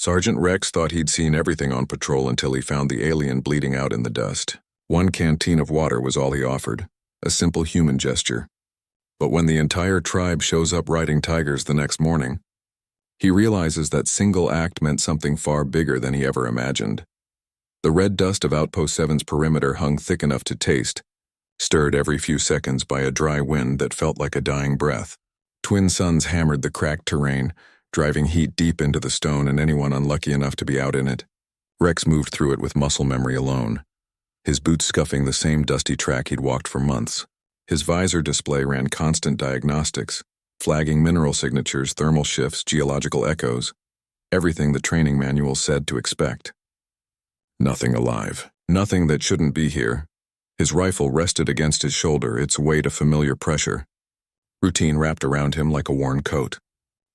Sergeant Rex thought he'd seen everything on patrol until he found the alien bleeding out in the dust. One canteen of water was all he offered, a simple human gesture. But when the entire tribe shows up riding tigers the next morning, he realizes that single act meant something far bigger than he ever imagined. The red dust of Outpost 7's perimeter hung thick enough to taste, stirred every few seconds by a dry wind that felt like a dying breath. Twin suns hammered the cracked terrain, driving heat deep into the stone and anyone unlucky enough to be out in it. Rex moved through it with muscle memory alone, his boots scuffing the same dusty track he'd walked for months. His visor display ran constant diagnostics, flagging mineral signatures, thermal shifts, geological echoes, everything the training manual said to expect. Nothing alive, nothing that shouldn't be here. His rifle rested against his shoulder, its weight a familiar pressure. Routine wrapped around him like a worn coat.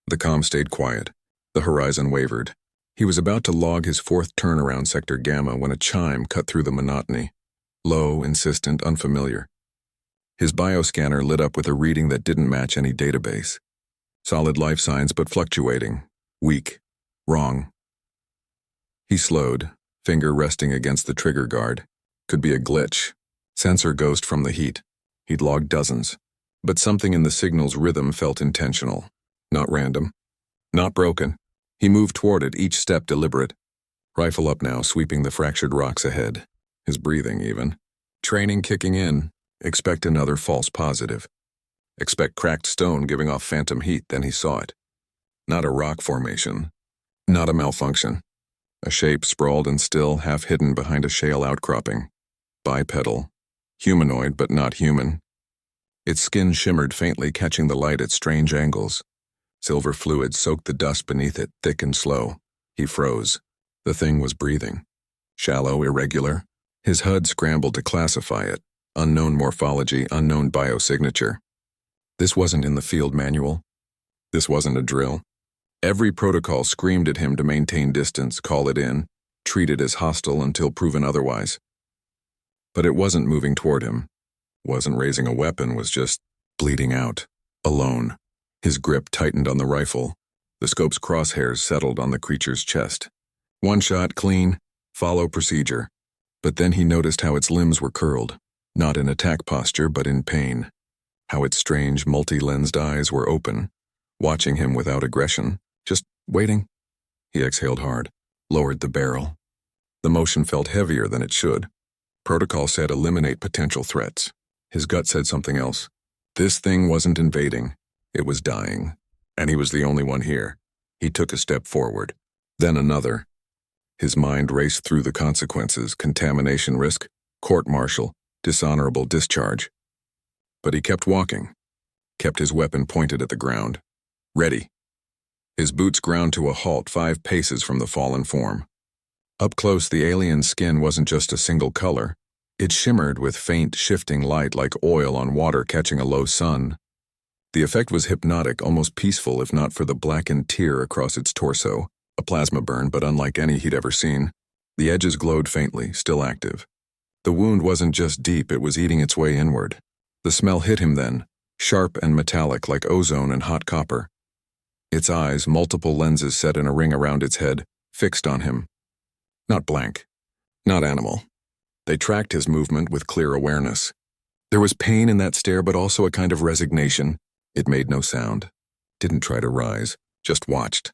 The comm stayed quiet. The horizon wavered. He was about to log his fourth turn around Sector Gamma when a chime cut through the monotony. Low, insistent, unfamiliar. His bioscanner lit up with a reading that didn't match any database. Solid life signs but fluctuating. Weak. Wrong. He slowed, finger resting against the trigger guard. Could be a glitch. Sensor ghost from the heat. He'd logged dozens. But something in the signal's rhythm felt intentional. Not random. Not broken. He moved toward it, each step deliberate. Rifle up now, sweeping the fractured rocks ahead. His breathing, even. Training kicking in. Expect another false positive. Expect cracked stone giving off phantom heat, then he saw it. Not a rock formation. Not a malfunction. A shape sprawled and still, half hidden behind a shale outcropping. Bipedal. Humanoid, but not human. Its skin shimmered faintly, catching the light at strange angles. Silver fluid soaked the dust beneath it, thick and slow. He froze. The thing was breathing. Shallow, irregular. His HUD scrambled to classify it. Unknown morphology, unknown biosignature. This wasn't in the field manual. This wasn't a drill. Every protocol screamed at him to maintain distance, call it in, treat it as hostile until proven otherwise. But it wasn't moving toward him. Wasn't raising a weapon, was just bleeding out. Alone. His grip tightened on the rifle. The scope's crosshairs settled on the creature's chest. One shot, clean, follow procedure. But then he noticed how its limbs were curled, not in attack posture, but in pain. How its strange, multi-lensed eyes were open, watching him without aggression, just waiting. He exhaled hard, lowered the barrel. The motion felt heavier than it should. Protocol said eliminate potential threats. His gut said something else. This thing wasn't invading. It was dying. And he was the only one here. He took a step forward, then another. His mind raced through the consequences: contamination risk, court-martial, dishonorable discharge. But he kept walking, kept his weapon pointed at the ground. Ready. His boots ground to a halt 5 paces from the fallen form. Up close, the alien's skin wasn't just a single color. It shimmered with faint, shifting light like oil on water catching a low sun. The effect was hypnotic, almost peaceful if not for the blackened tear across its torso, a plasma burn but unlike any he'd ever seen. The edges glowed faintly, still active. The wound wasn't just deep, it was eating its way inward. The smell hit him then, sharp and metallic like ozone and hot copper. Its eyes, multiple lenses set in a ring around its head, fixed on him. Not blank. Not animal. They tracked his movement with clear awareness. There was pain in that stare, but also a kind of resignation. It made no sound. Didn't try to rise, just watched.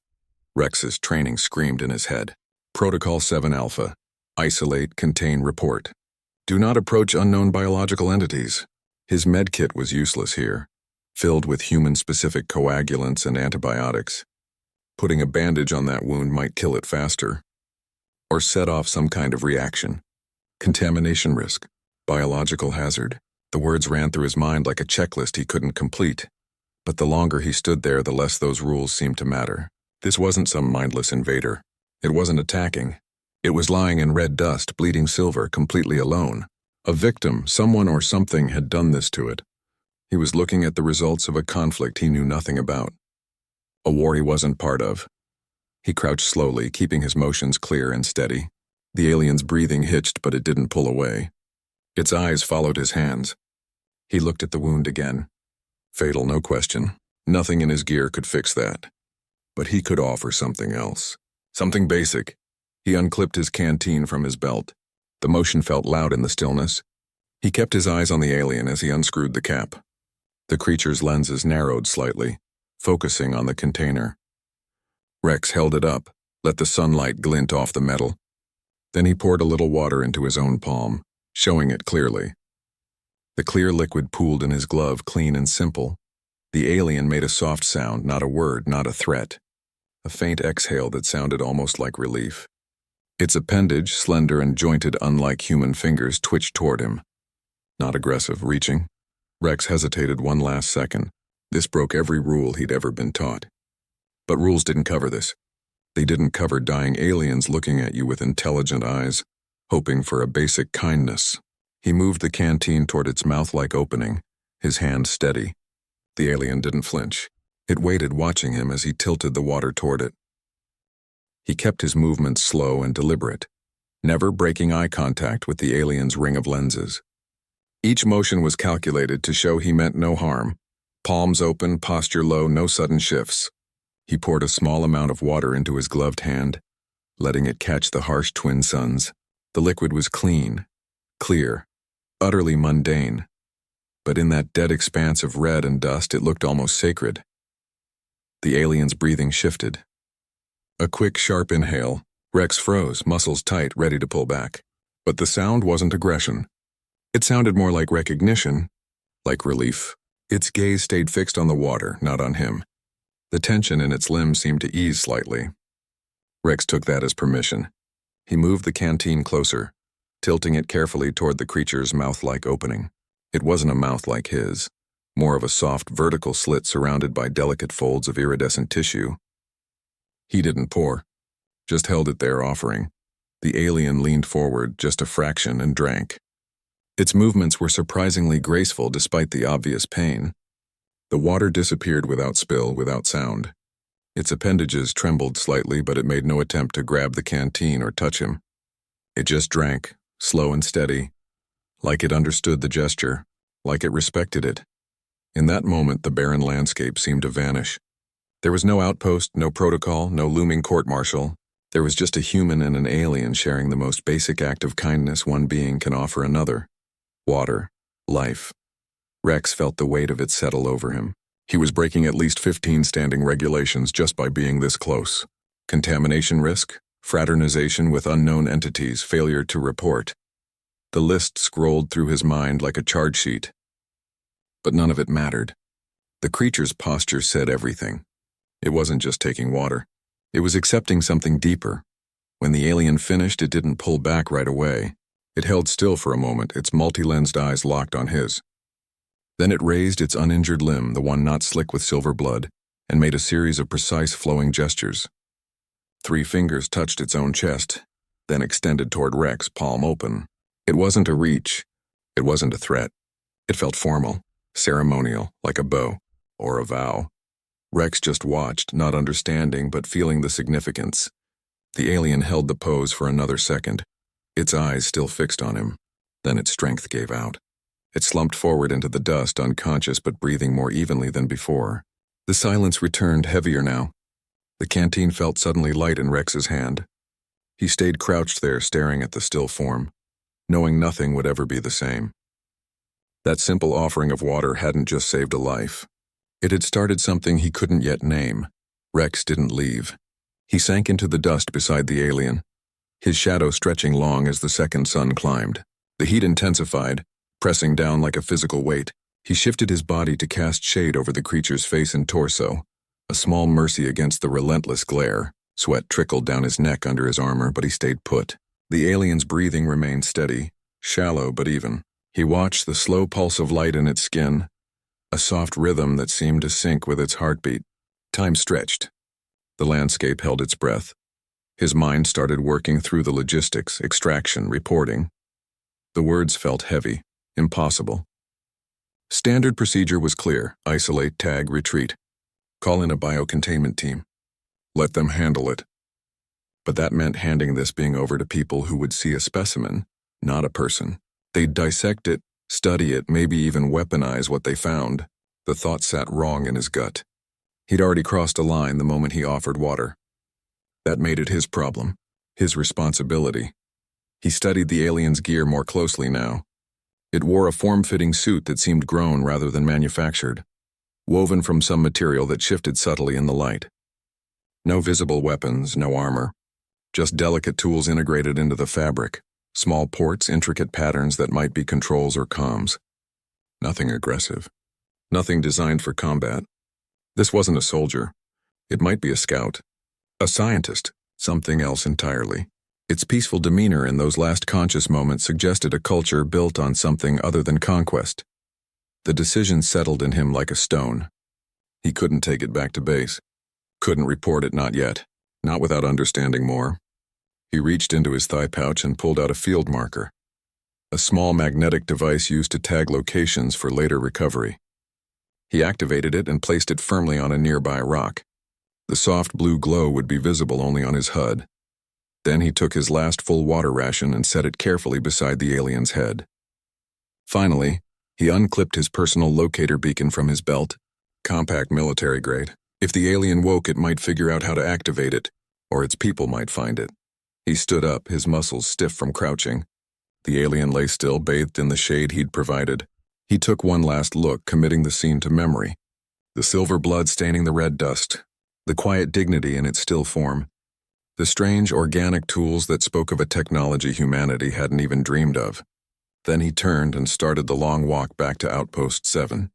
Rex's training screamed in his head. Protocol 7 Alpha. Isolate, contain, report. Do not approach unknown biological entities. His medkit was useless here, filled with human-specific coagulants and antibiotics. Putting a bandage on that wound might kill it faster, or set off some kind of reaction. Contamination risk, biological hazard. The words ran through his mind like a checklist he couldn't complete. But the longer he stood there, the less those rules seemed to matter. This wasn't some mindless invader. It wasn't attacking. It was lying in red dust, bleeding silver, completely alone. A victim, someone or something had done this to it. He was looking at the results of a conflict he knew nothing about. A war he wasn't part of. He crouched slowly, keeping his motions clear and steady. The alien's breathing hitched, but it didn't pull away. Its eyes followed his hands. He looked at the wound again. Fatal, no question. Nothing in his gear could fix that. But he could offer something else. Something basic. He unclipped his canteen from his belt. The motion felt loud in the stillness. He kept his eyes on the alien as he unscrewed the cap. The creature's lenses narrowed slightly, focusing on the container. Rex held it up, let the sunlight glint off the metal. Then he poured a little water into his own palm, showing it clearly. The clear liquid pooled in his glove, clean and simple. The alien made a soft sound, not a word, not a threat. A faint exhale that sounded almost like relief. Its appendage, slender and jointed unlike human fingers, twitched toward him. Not aggressive, reaching. Rex hesitated one last second. This broke every rule he'd ever been taught. But rules didn't cover this. They didn't cover dying aliens looking at you with intelligent eyes, hoping for a basic kindness. He moved the canteen toward its mouth-like opening, his hand steady. The alien didn't flinch. It waited, watching him as he tilted the water toward it. He kept his movements slow and deliberate, never breaking eye contact with the alien's ring of lenses. Each motion was calculated to show he meant no harm. Palms open, posture low, no sudden shifts. He poured a small amount of water into his gloved hand, letting it catch the harsh twin suns. The liquid was clean, clear, utterly mundane. But in that dead expanse of red and dust, it looked almost sacred. The alien's breathing shifted. A quick, sharp inhale. Rex froze, muscles tight, ready to pull back. But the sound wasn't aggression. It sounded more like recognition, like relief. Its gaze stayed fixed on the water, not on him. The tension in its limbs seemed to ease slightly. Rex took that as permission. He moved the canteen closer, tilting it carefully toward the creature's mouth-like opening. It wasn't a mouth like his, more of a soft vertical slit surrounded by delicate folds of iridescent tissue. He didn't pour, just held it there, offering. The alien leaned forward just a fraction and drank. Its movements were surprisingly graceful despite the obvious pain. The water disappeared without spill, without sound. Its appendages trembled slightly, but it made no attempt to grab the canteen or touch him. It just drank, slow and steady, like it understood the gesture, like it respected it. In that moment, the barren landscape seemed to vanish. There was no outpost, no protocol, no looming court-martial. There was just a human and an alien sharing the most basic act of kindness one being can offer another. Water. Life. Rex felt the weight of it settle over him. He was breaking at least 15 standing regulations just by being this close. Contamination risk, fraternization with unknown entities, failure to report. The list scrolled through his mind like a charge sheet. But none of it mattered. The creature's posture said everything. It wasn't just taking water. It was accepting something deeper. When the alien finished, it didn't pull back right away. It held still for a moment, its multi-lensed eyes locked on his. Then it raised its uninjured limb, the one not slick with silver blood, and made a series of precise flowing gestures. 3 fingers touched its own chest, then extended toward Rex, palm open. It wasn't a reach. It wasn't a threat. It felt formal, ceremonial, like a bow, or a vow. Rex just watched, not understanding but feeling the significance. The alien held the pose for another second, its eyes still fixed on him. Then its strength gave out. It slumped forward into the dust, unconscious but breathing more evenly than before. The silence returned, heavier now. The canteen felt suddenly light in Rex's hand. He stayed crouched there, staring at the still form, knowing nothing would ever be the same. That simple offering of water hadn't just saved a life. It had started something he couldn't yet name. Rex didn't leave. He sank into the dust beside the alien, his shadow stretching long as the second sun climbed. The heat intensified, pressing down like a physical weight. He shifted his body to cast shade over the creature's face and torso, a small mercy against the relentless glare. Sweat trickled down his neck under his armor, but he stayed put. The alien's breathing remained steady, shallow but even. He watched the slow pulse of light in its skin, a soft rhythm that seemed to sync with its heartbeat. Time stretched. The landscape held its breath. His mind started working through the logistics, extraction, reporting. The words felt heavy, impossible. Standard procedure was clear: isolate, tag, retreat. Call in a biocontainment team. Let them handle it. But that meant handing this being over to people who would see a specimen, not a person. They'd dissect it, study it, maybe even weaponize what they found. The thought sat wrong in his gut. He'd already crossed a line the moment he offered water. That made it his problem, his responsibility. He studied the alien's gear more closely now. It wore a form-fitting suit that seemed grown rather than manufactured, woven from some material that shifted subtly in the light. No visible weapons, no armor. Just delicate tools integrated into the fabric, small ports, intricate patterns that might be controls or comms. Nothing aggressive. Nothing designed for combat. This wasn't a soldier. It might be a scout. A scientist. Something else entirely. Its peaceful demeanor in those last conscious moments suggested a culture built on something other than conquest. The decision settled in him like a stone. He couldn't take it back to base. Couldn't report it, not yet. Not without understanding more. He reached into his thigh pouch and pulled out a field marker. A small magnetic device used to tag locations for later recovery. He activated it and placed it firmly on a nearby rock. The soft blue glow would be visible only on his HUD. Then he took his last full water ration and set it carefully beside the alien's head. Finally, he unclipped his personal locator beacon from his belt, compact military grade. If the alien woke, it might figure out how to activate it, or its people might find it. He stood up, his muscles stiff from crouching. The alien lay still, bathed in the shade he'd provided. He took one last look, committing the scene to memory. The silver blood staining the red dust, the quiet dignity in its still form, the strange organic tools that spoke of a technology humanity hadn't even dreamed of. Then he turned and started the long walk back to Outpost 7,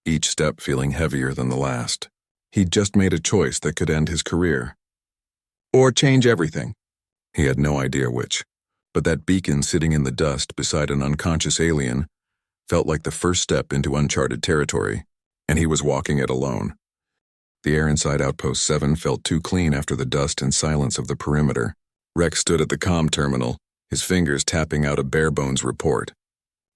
each step feeling heavier than the last. He'd just made a choice that could end his career. Or change everything. He had no idea which, but that beacon sitting in the dust beside an unconscious alien felt like the first step into uncharted territory, and he was walking it alone. The air inside Outpost 7 felt too clean after the dust and silence of the perimeter. Rex stood at the comm terminal, his fingers tapping out a bare-bones report.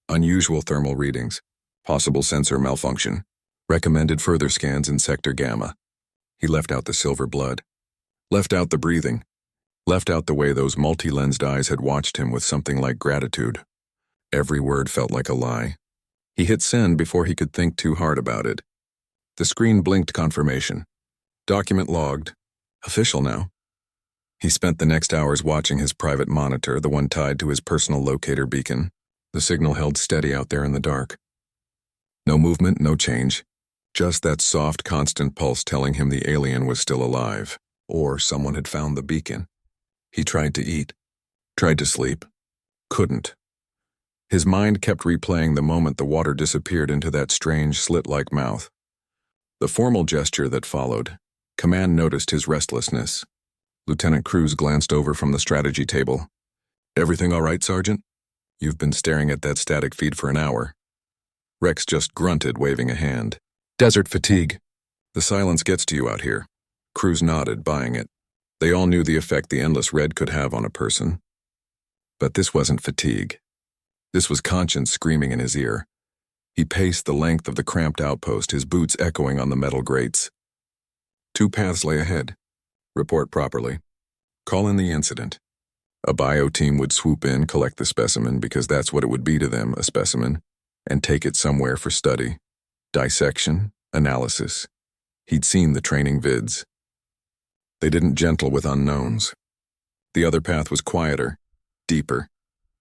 Unusual thermal readings, possible sensor malfunction, recommended further scans in Sector Gamma. He left out the silver blood, left out the breathing, left out the way those multi-lensed eyes had watched him with something like gratitude. Every word felt like a lie. He hit send before he could think too hard about it. The screen blinked confirmation. Document logged. Official now. He spent the next hours watching his private monitor, the one tied to his personal locator beacon. The signal held steady out there in the dark. No movement, no change. Just that soft, constant pulse telling him the alien was still alive, or someone had found the beacon. He tried to eat, tried to sleep, couldn't. His mind kept replaying the moment the water disappeared into that strange, slit-like mouth. The formal gesture that followed, Command noticed his restlessness. Lieutenant Cruz glanced over from the strategy table. "Everything all right, Sergeant? You've been staring at that static feed for an hour." Rex just grunted, waving a hand. "Desert fatigue. The silence gets to you out here." Cruz nodded, buying it. They all knew the effect the endless red could have on a person. But this wasn't fatigue. This was conscience screaming in his ear. He paced the length of the cramped outpost, his boots echoing on the metal grates. 2 paths lay ahead. Report properly. Call in the incident. A bio team would swoop in, collect the specimen, because that's what it would be to them, a specimen, and take it somewhere for study. Dissection, analysis. He'd seen the training vids. They didn't gentle with unknowns. The other path was quieter, deeper.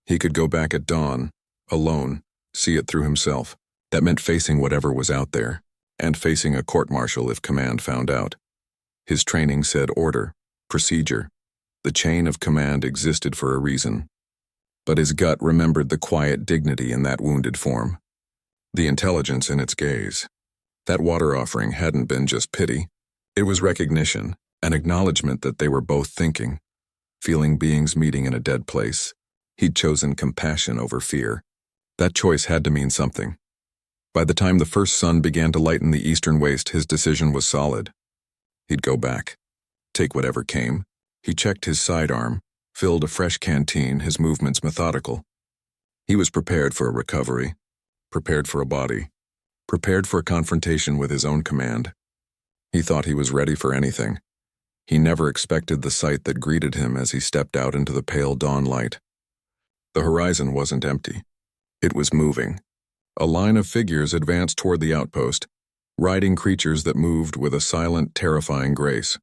He could go back at dawn, alone, see it through himself. That meant facing whatever was out there, and facing a court-martial if Command found out. His training said order, procedure. The chain of command existed for a reason. But his gut remembered the quiet dignity in that wounded form. The intelligence in its gaze. That water offering hadn't been just pity. It was recognition, an acknowledgement that they were both thinking, feeling beings meeting in a dead place. He'd chosen compassion over fear. That choice had to mean something. By the time the first sun began to lighten the eastern waste, his decision was solid. He'd go back. Take whatever came. He checked his sidearm, filled a fresh canteen, his movements methodical. He was prepared for a recovery, prepared for a body, prepared for a confrontation with his own command. He thought he was ready for anything. He never expected the sight that greeted him as he stepped out into the pale dawn light. The horizon wasn't empty. It was moving. A line of figures advanced toward the outpost, riding creatures that moved with a silent, terrifying grace.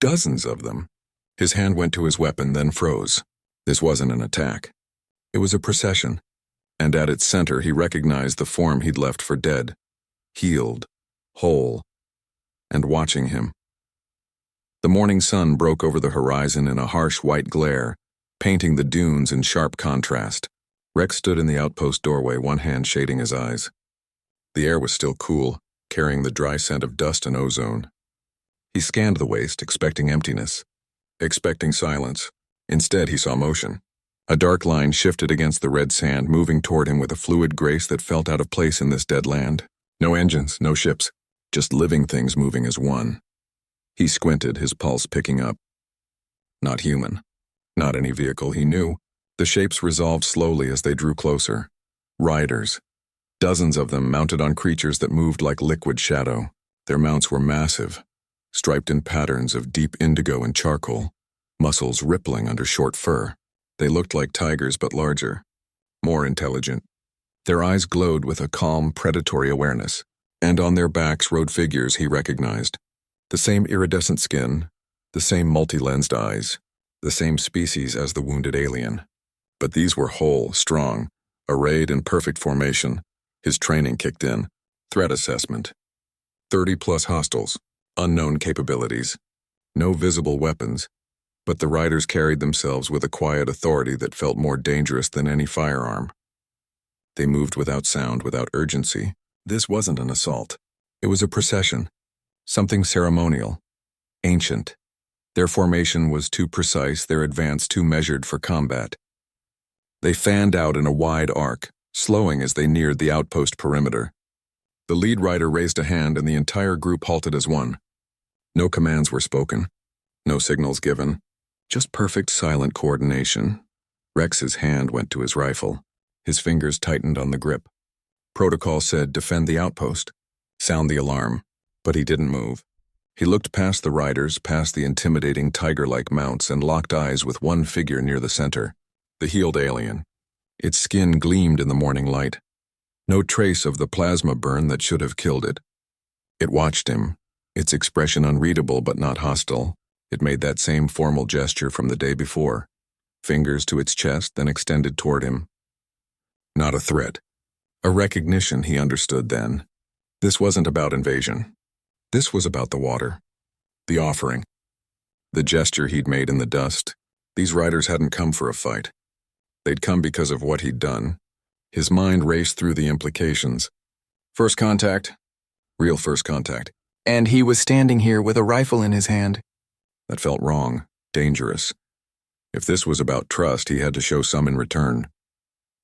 Dozens of them, His hand went to his weapon, then froze. This wasn't an attack. It was a procession, and at its center he recognized the form he'd left for dead, healed, whole, and watching him. The morning sun broke over the horizon in a harsh white glare, painting the dunes in sharp contrast. Rex stood in the outpost doorway, one hand shading his eyes. The air was still cool, carrying the dry scent of dust and ozone. He scanned the waste, expecting emptiness, expecting silence. Instead, he saw motion. A dark line shifted against the red sand, moving toward him with a fluid grace that felt out of place in this dead land. No engines, no ships, just living things moving as one. He squinted, his pulse picking up. Not human. Not any vehicle he knew. The shapes resolved slowly as they drew closer. Riders. Dozens of them mounted on creatures that moved like liquid shadow. Their mounts were massive, striped in patterns of deep indigo and charcoal, muscles rippling under short fur. They looked like tigers but larger, more intelligent. Their eyes glowed with a calm, predatory awareness, and on their backs rode figures he recognized. The same iridescent skin, the same multi-lensed eyes, the same species as the wounded alien. But these were whole, strong, arrayed in perfect formation. His training kicked in. Threat assessment. 30-plus hostiles, unknown capabilities, no visible weapons, but the riders carried themselves with a quiet authority that felt more dangerous than any firearm. They moved without sound, without urgency. This wasn't an assault. It was a procession, something ceremonial, ancient. Their formation was too precise, their advance too measured for combat. They fanned out in a wide arc, slowing as they neared the outpost perimeter. The lead rider raised a hand and the entire group halted as one. No commands were spoken, no signals given, just perfect silent coordination. Rex's hand went to his rifle. His fingers tightened on the grip. Protocol said defend the outpost, sound the alarm, but he didn't move. He looked past the riders, past the intimidating tiger-like mounts, and locked eyes with one figure near the center, the healed alien. Its skin gleamed in the morning light. No trace of the plasma burn that should have killed it. It watched him, its expression unreadable but not hostile. It made that same formal gesture from the day before, fingers to its chest, then extended toward him. Not a threat. A recognition, he understood then. This wasn't about invasion. This was about the water. The offering. The gesture he'd made in the dust. These riders hadn't come for a fight. They'd come because of what he'd done. His mind raced through the implications. First contact. Real first contact. And he was standing here with a rifle in his hand. That felt wrong, dangerous. If this was about trust, he had to show some in return.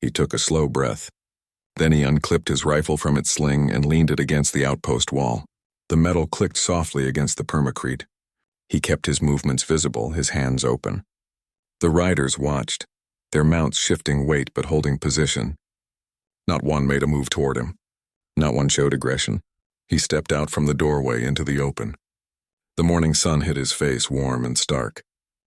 He took a slow breath. Then he unclipped his rifle from its sling and leaned it against the outpost wall. The metal clicked softly against the permacrete. He kept his movements visible, his hands open. The riders watched, their mounts shifting weight but holding position. Not one made a move toward him. Not one showed aggression. He stepped out from the doorway into the open. The morning sun hit his face, warm and stark.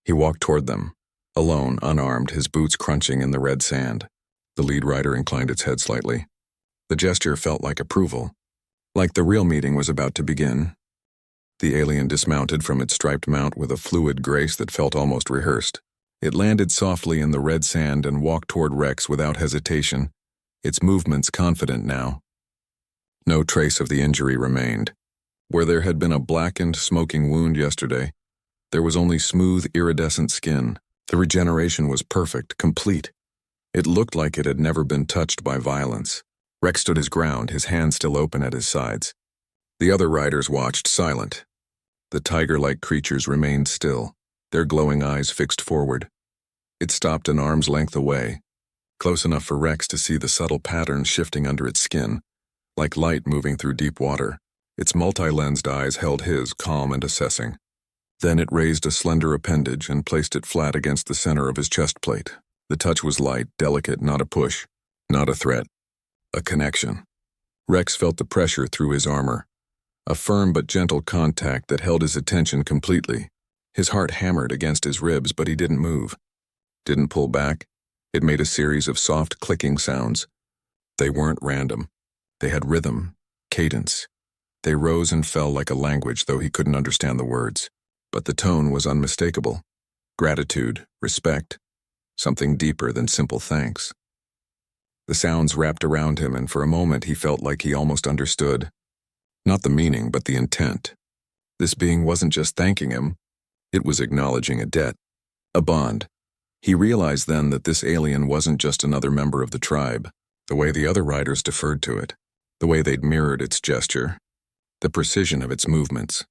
He walked toward them, alone, unarmed, his boots crunching in the red sand. The lead rider inclined its head slightly. The gesture felt like approval, like the real meeting was about to begin. The alien dismounted from its striped mount with a fluid grace that felt almost rehearsed. It landed softly in the red sand and walked toward Rex without hesitation, its movements confident now. No trace of the injury remained. Where there had been a blackened, smoking wound yesterday, there was only smooth, iridescent skin. The regeneration was perfect, complete. It looked like it had never been touched by violence. Rex stood his ground, his hands still open at his sides. The other riders watched, silent. The tiger-like creatures remained still, their glowing eyes fixed forward. It stopped an arm's length away, close enough for Rex to see the subtle patterns shifting under its skin, like light moving through deep water. Its multi-lensed eyes held his, calm and assessing. Then it raised a slender appendage and placed it flat against the center of his chest plate. The touch was light, delicate, not a push, not a threat. A connection. Rex felt the pressure through his armor, a firm but gentle contact that held his attention completely. His heart hammered against his ribs, but he didn't move. Didn't pull back. It made a series of soft clicking sounds. They weren't random. They had rhythm, cadence. They rose and fell like a language, though he couldn't understand the words. But the tone was unmistakable. Gratitude, respect, something deeper than simple thanks. The sounds wrapped around him, and for a moment he felt like he almost understood. Not the meaning, but the intent. This being wasn't just thanking him, it was acknowledging a debt, a bond. He realized then that this alien wasn't just another member of the tribe, the way the other riders deferred to it, the way they'd mirrored its gesture, the precision of its movements.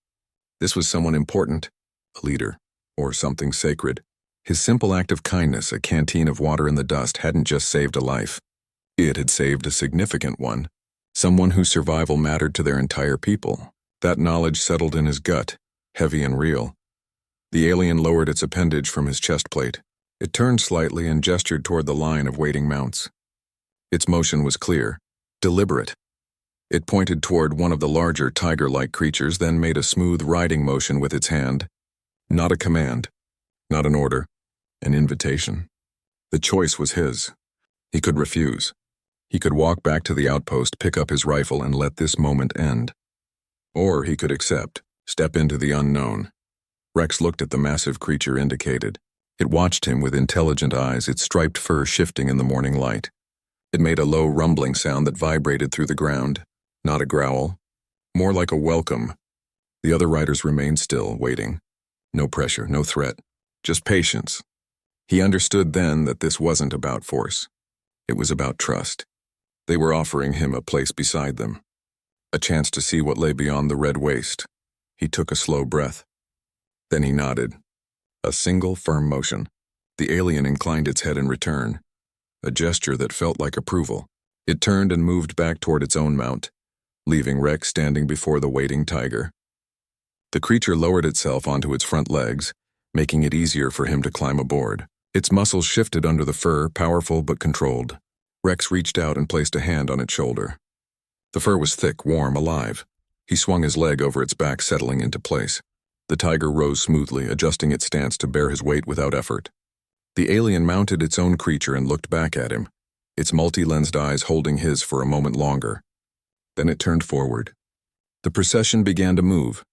This was someone important, a leader, or something sacred. His simple act of kindness, a canteen of water in the dust, hadn't just saved a life. It had saved a significant one, someone whose survival mattered to their entire people. That knowledge settled in his gut, heavy and real. The alien lowered its appendage from his chest plate. It turned slightly and gestured toward the line of waiting mounts. Its motion was clear, deliberate. It pointed toward one of the larger tiger-like creatures, then made a smooth riding motion with its hand. Not a command, not an order, an invitation. The choice was his. He could refuse. He could walk back to the outpost, pick up his rifle, and let this moment end. Or he could accept, step into the unknown. Rex looked at the massive creature indicated. It watched him with intelligent eyes, its striped fur shifting in the morning light. It made a low rumbling sound that vibrated through the ground. Not a growl, more like a welcome. The other riders remained still, waiting. No pressure, no threat, just patience. He understood then that this wasn't about force. It was about trust. They were offering him a place beside them, a chance to see what lay beyond the red waste. He took a slow breath. Then he nodded. A single firm motion. The alien inclined its head in return, a gesture that felt like approval. It turned and moved back toward its own mount, leaving Rex standing before the waiting tiger. The creature lowered itself onto its front legs, making it easier for him to climb aboard. Its muscles shifted under the fur, powerful but controlled. Rex reached out and placed a hand on its shoulder. The fur was thick, warm, alive. He swung his leg over its back, settling into place. The tiger rose smoothly, adjusting its stance to bear his weight without effort. The alien mounted its own creature and looked back at him, its multi-lensed eyes holding his for a moment longer. Then it turned forward. The procession began to move.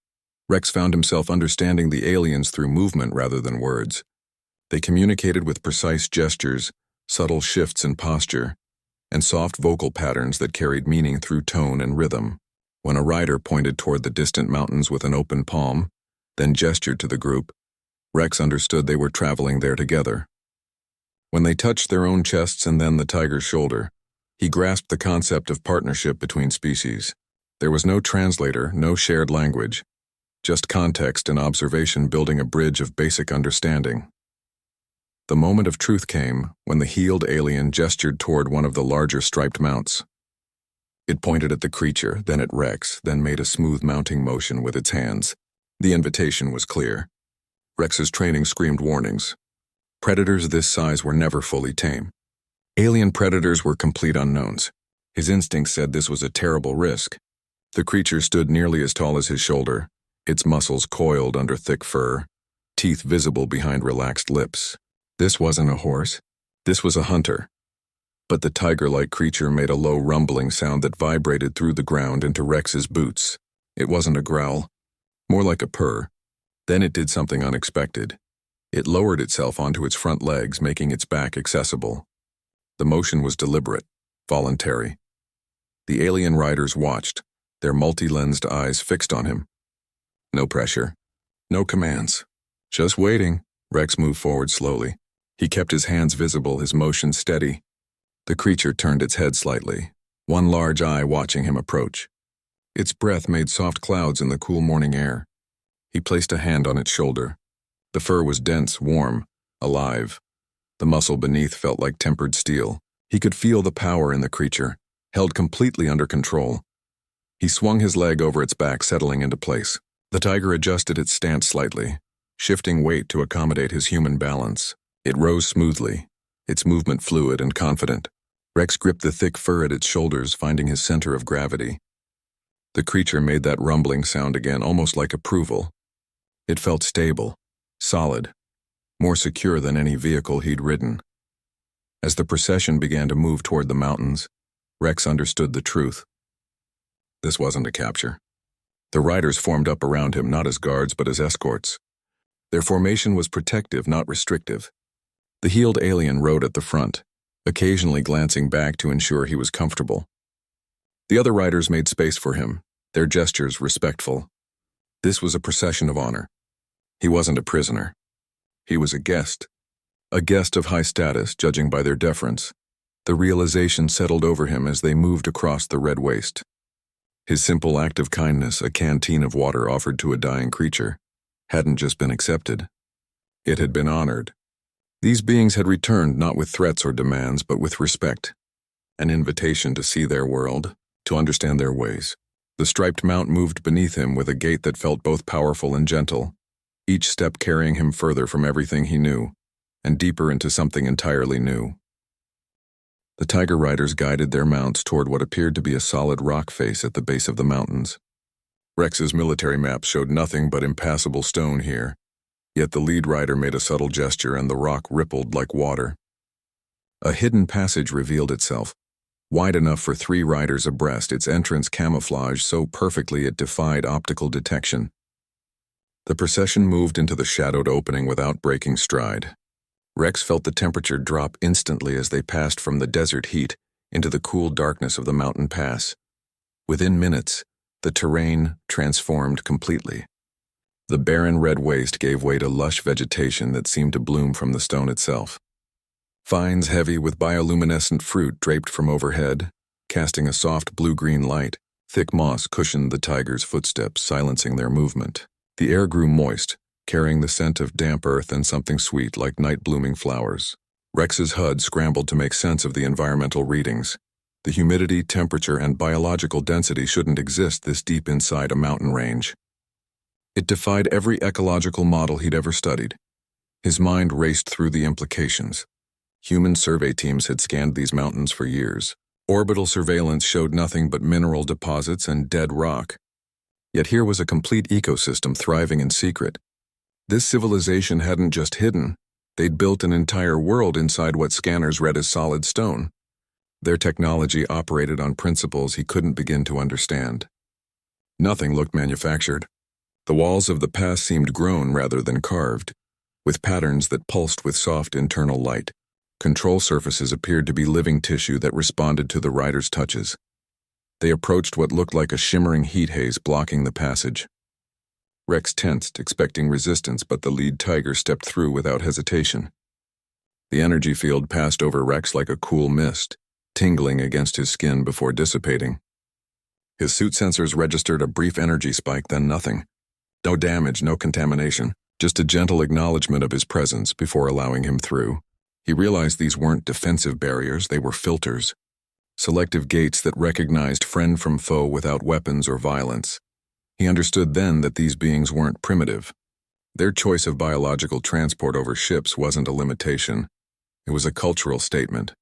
Rex found himself understanding the aliens through movement rather than words. They communicated with precise gestures, subtle shifts in posture, and soft vocal patterns that carried meaning through tone and rhythm. When a rider pointed toward the distant mountains with an open palm, then gestured to the group, Rex understood they were traveling there together. When they touched their own chests and then the tiger's shoulder, he grasped the concept of partnership between species. There was no translator, no shared language, just context and observation building a bridge of basic understanding. The moment of truth came when the healed alien gestured toward one of the larger striped mounts. It pointed at the creature, then at Rex, then made a smooth mounting motion with its hands. The invitation was clear. Rex's training screamed warnings. Predators this size were never fully tame. Alien predators were complete unknowns. His instincts said this was a terrible risk. The creature stood nearly as tall as his shoulder, its muscles coiled under thick fur, teeth visible behind relaxed lips. This wasn't a horse. This was a hunter. But the tiger-like creature made a low rumbling sound that vibrated through the ground into Rex's boots. It wasn't a growl, more like a purr. Then it did something unexpected. It lowered itself onto its front legs, making its back accessible. The motion was deliberate, voluntary. The alien riders watched, their multi-lensed eyes fixed on him. No pressure, no commands, just waiting. Rex moved forward slowly. He kept his hands visible, his motion steady. The creature turned its head slightly, one large eye watching him approach. Its breath made soft clouds in the cool morning air. He placed a hand on its shoulder. The fur was dense, warm, alive. The muscle beneath felt like tempered steel. He could feel the power in the creature, held completely under control. He swung his leg over its back, settling into place. The tiger adjusted its stance slightly, shifting weight to accommodate his human balance. It rose smoothly, its movement fluid and confident. Rex gripped the thick fur at its shoulders, finding his center of gravity. The creature made that rumbling sound again, almost like approval. It felt stable, solid, more secure than any vehicle he'd ridden. As the procession began to move toward the mountains, Rex understood the truth. This wasn't a capture. The riders formed up around him not as guards but as escorts. Their formation was protective, not restrictive. The healed alien rode at the front, occasionally glancing back to ensure he was comfortable. The other riders made space for him, their gestures respectful. This was a procession of honor. He wasn't a prisoner. He was a guest of high status, judging by their deference. The realization settled over him as they moved across the red waste. His simple act of kindness, a canteen of water offered to a dying creature, hadn't just been accepted. It had been honored. These beings had returned not with threats or demands, but with respect. An invitation to see their world, to understand their ways. The striped mount moved beneath him with a gait that felt both powerful and gentle, each step carrying him further from everything he knew, and deeper into something entirely new. The tiger riders guided their mounts toward what appeared to be a solid rock face at the base of the mountains. Rex's military map showed nothing but impassable stone here, yet the lead rider made a subtle gesture and the rock rippled like water. A hidden passage revealed itself, wide enough for 3 riders abreast, its entrance camouflaged so perfectly it defied optical detection. The procession moved into the shadowed opening without breaking stride. Rex felt the temperature drop instantly as they passed from the desert heat into the cool darkness of the mountain pass. Within minutes, the terrain transformed completely. The barren red waste gave way to lush vegetation that seemed to bloom from the stone itself. Vines heavy with bioluminescent fruit draped from overhead, casting a soft blue-green light. Thick moss cushioned the tiger's footsteps, silencing their movement. The air grew moist, carrying the scent of damp earth and something sweet like night-blooming flowers. Rex's HUD scrambled to make sense of the environmental readings. The humidity, temperature, and biological density shouldn't exist this deep inside a mountain range. It defied every ecological model he'd ever studied. His mind raced through the implications. Human survey teams had scanned these mountains for years. Orbital surveillance showed nothing but mineral deposits and dead rock. Yet here was a complete ecosystem thriving in secret. This civilization hadn't just hidden. They'd built an entire world inside what scanners read as solid stone. Their technology operated on principles he couldn't begin to understand. Nothing looked manufactured. The walls of the pass seemed grown rather than carved, with patterns that pulsed with soft internal light. Control surfaces appeared to be living tissue that responded to the rider's touches. They approached what looked like a shimmering heat haze blocking the passage. Rex tensed, expecting resistance, but the lead tiger stepped through without hesitation. The energy field passed over Rex like a cool mist, tingling against his skin before dissipating. His suit sensors registered a brief energy spike, then nothing. No damage, no contamination, just a gentle acknowledgement of his presence before allowing him through. He realized these weren't defensive barriers, they were filters. Selective gates that recognized friend from foe without weapons or violence. He understood then that these beings weren't primitive. Their choice of biological transport over ships wasn't a limitation. It was a cultural statement.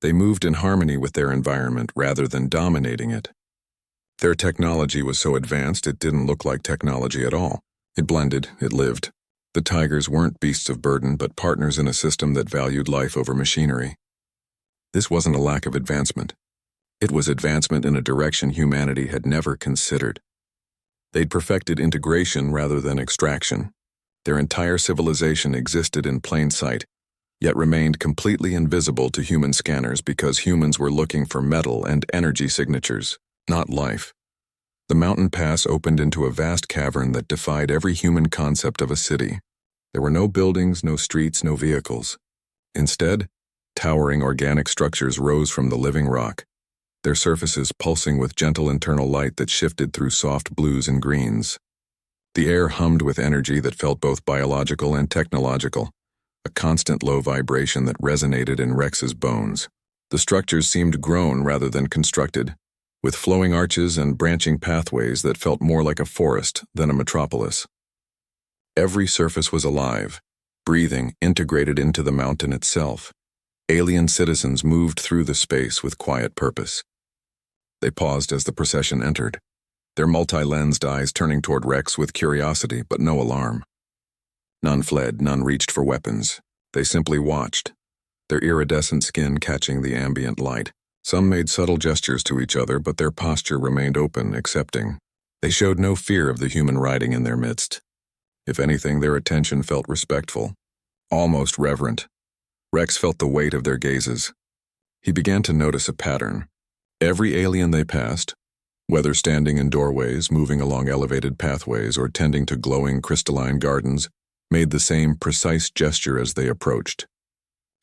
They moved in harmony with their environment rather than dominating it. Their technology was so advanced it didn't look like technology at all. It blended, it lived. The tigers weren't beasts of burden, but partners in a system that valued life over machinery. This wasn't a lack of advancement. It was advancement in a direction humanity had never considered. They'd perfected integration rather than extraction. Their entire civilization existed in plain sight, yet remained completely invisible to human scanners because humans were looking for metal and energy signatures, not life. The mountain pass opened into a vast cavern that defied every human concept of a city. There were no buildings, no streets, no vehicles. Instead, towering organic structures rose from the living rock, their surfaces pulsing with gentle internal light that shifted through soft blues and greens. The air hummed with energy that felt both biological and technological, a constant low vibration that resonated in Rex's bones. The structures seemed grown rather than constructed, with flowing arches and branching pathways that felt more like a forest than a metropolis. Every surface was alive, breathing, integrated into the mountain itself. Alien citizens moved through the space with quiet purpose. They paused as the procession entered, their multi-lensed eyes turning toward Rex with curiosity but no alarm. None fled, none reached for weapons. They simply watched, their iridescent skin catching the ambient light. Some made subtle gestures to each other, but their posture remained open, accepting. They showed no fear of the human riding in their midst. If anything, their attention felt respectful, almost reverent. Rex felt the weight of their gazes. He began to notice a pattern. Every alien they passed, whether standing in doorways, moving along elevated pathways, or tending to glowing crystalline gardens, made the same precise gesture as they approached.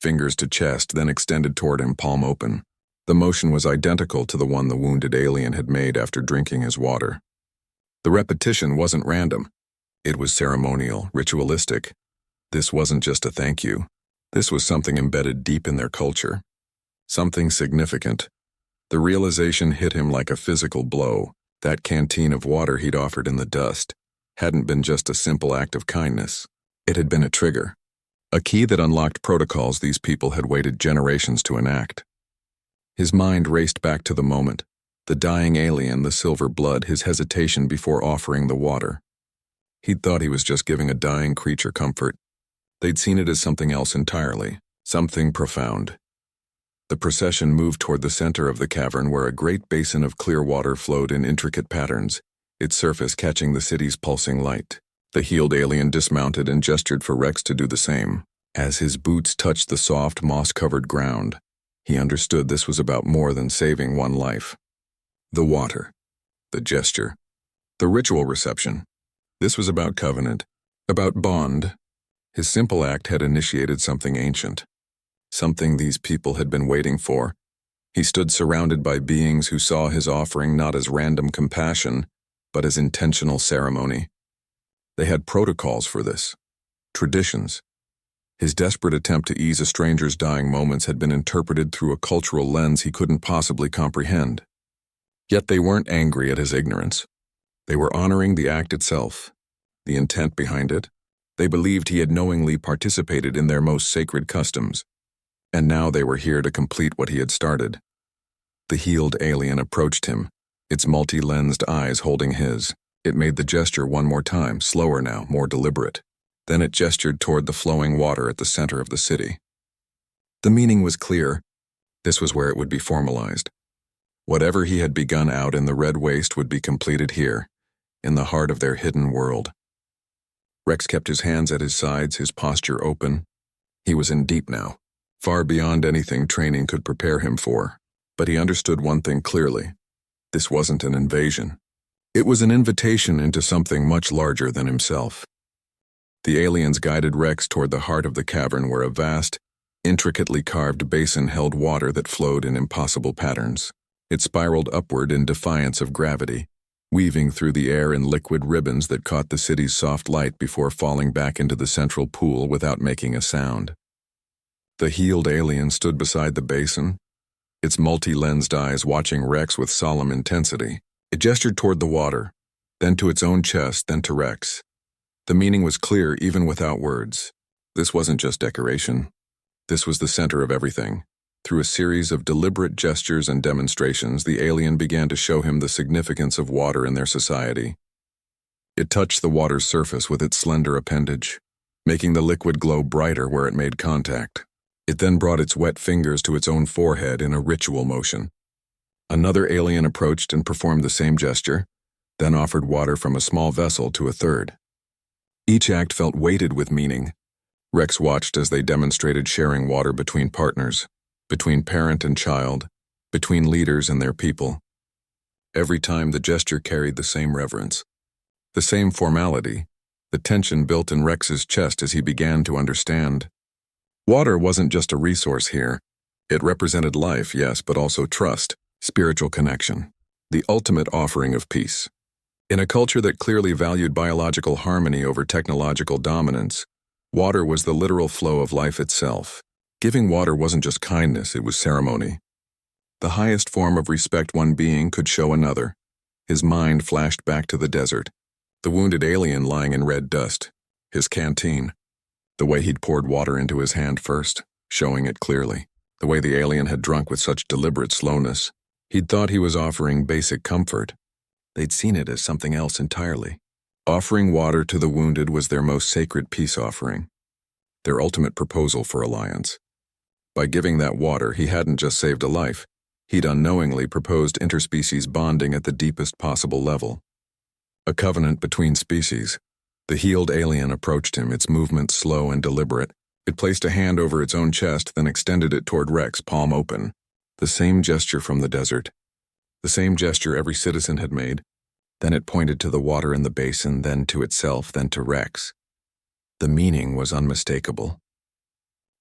Fingers to chest, then extended toward him, palm open. The motion was identical to the one the wounded alien had made after drinking his water. The repetition wasn't random. It was ceremonial, ritualistic. This wasn't just a thank you. This was something embedded deep in their culture. Something significant. The realization hit him like a physical blow. That canteen of water he'd offered in the dust hadn't been just a simple act of kindness. It had been a trigger. A key that unlocked protocols these people had waited generations to enact. His mind raced back to the moment. The dying alien, the silver blood, his hesitation before offering the water. He'd thought he was just giving a dying creature comfort. They'd seen it as something else entirely, something profound. The procession moved toward the center of the cavern where a great basin of clear water flowed in intricate patterns, its surface catching the city's pulsing light. The healed alien dismounted and gestured for Rex to do the same. As his boots touched the soft, moss-covered ground, he understood this was about more than saving one life. The water, the gesture, the ritual reception. This was about covenant, about bond. His simple act had initiated something ancient, something these people had been waiting for. He stood surrounded by beings who saw his offering not as random compassion, but as intentional ceremony. They had protocols for this, traditions. His desperate attempt to ease a stranger's dying moments had been interpreted through a cultural lens he couldn't possibly comprehend. Yet they weren't angry at his ignorance. They were honoring the act itself, the intent behind it. They believed he had knowingly participated in their most sacred customs, and now they were here to complete what he had started. The healed alien approached him, its multi-lensed eyes holding his. It made the gesture one more time, slower now, more deliberate. Then it gestured toward the flowing water at the center of the city. The meaning was clear. This was where it would be formalized. Whatever he had begun out in the red waste would be completed here, in the heart of their hidden world. Rex kept his hands at his sides, his posture open. He was in deep now, far beyond anything training could prepare him for. But he understood one thing clearly. This wasn't an invasion. It was an invitation into something much larger than himself. The aliens guided Rex toward the heart of the cavern where a vast, intricately carved basin held water that flowed in impossible patterns. It spiraled upward in defiance of gravity, weaving through the air in liquid ribbons that caught the city's soft light before falling back into the central pool without making a sound. The healed alien stood beside the basin, its multi-lensed eyes watching Rex with solemn intensity. It gestured toward the water, then to its own chest, then to Rex. The meaning was clear even without words. This wasn't just decoration. This was the center of everything. Through a series of deliberate gestures and demonstrations, the alien began to show him the significance of water in their society. It touched the water's surface with its slender appendage, making the liquid glow brighter where it made contact. It then brought its wet fingers to its own forehead in a ritual motion. Another alien approached and performed the same gesture, then offered water from a small vessel to a third. Each act felt weighted with meaning. Rex watched as they demonstrated sharing water between partners, between parent and child, between leaders and their people. Every time the gesture carried the same reverence, the same formality. The tension built in Rex's chest as he began to understand. Water wasn't just a resource here. It represented life, yes, but also trust, spiritual connection, the ultimate offering of peace. In a culture that clearly valued biological harmony over technological dominance, water was the literal flow of life itself. Giving water wasn't just kindness, it was ceremony. The highest form of respect one being could show another. His mind flashed back to the desert, the wounded alien lying in red dust, his canteen, the way he'd poured water into his hand first, showing it clearly, the way the alien had drunk with such deliberate slowness. He'd thought he was offering basic comfort. They'd seen it as something else entirely. Offering water to the wounded was their most sacred peace offering, their ultimate proposal for alliance. By giving that water, he hadn't just saved a life, he'd unknowingly proposed interspecies bonding at the deepest possible level. A covenant between species, The healed alien approached him, its movements slow and deliberate. It placed a hand over its own chest, then extended it toward Rex, palm open. The same gesture from the desert. The same gesture every citizen had made. Then it pointed to the water in the basin, then to itself, then to Rex. The meaning was unmistakable.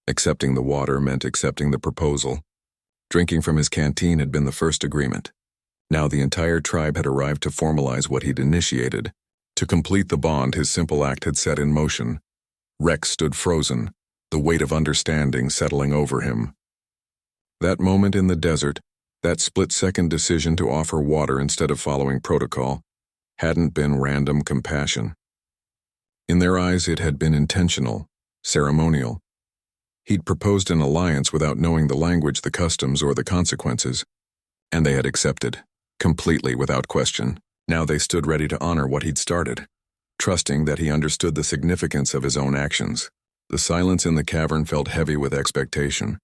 Accepting the water meant accepting the proposal. Drinking from his canteen had been the first agreement. Now the entire tribe had arrived to formalize what he'd initiated. To complete the bond his simple act had set in motion. Rex stood frozen, the weight of understanding settling over him. That moment in the desert, that split-second decision to offer water instead of following protocol, hadn't been random compassion. In their eyes it had been intentional, ceremonial. He'd proposed an alliance without knowing the language, the customs, or the consequences, and they had accepted, completely without question. Now they stood ready to honor what he'd started, trusting that he understood the significance of his own actions. The silence in the cavern felt heavy with expectation.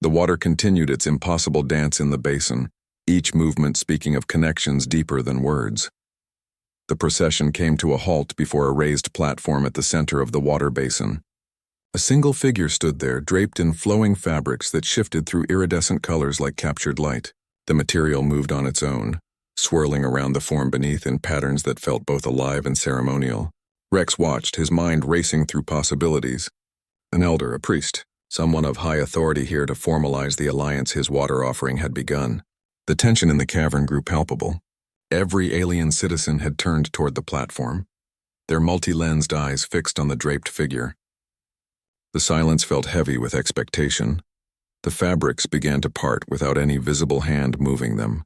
The water continued its impossible dance in the basin, each movement speaking of connections deeper than words. The procession came to a halt before a raised platform at the center of the water basin. A single figure stood there, draped in flowing fabrics that shifted through iridescent colors like captured light. The material moved on its own, swirling around the form beneath in patterns that felt both alive and ceremonial. Rex watched, his mind racing through possibilities. An elder, a priest, someone of high authority here to formalize the alliance his water offering had begun. The tension in the cavern grew palpable. Every alien citizen had turned toward the platform, their multi-lensed eyes fixed on the draped figure. The silence felt heavy with expectation. The fabrics began to part without any visible hand moving them.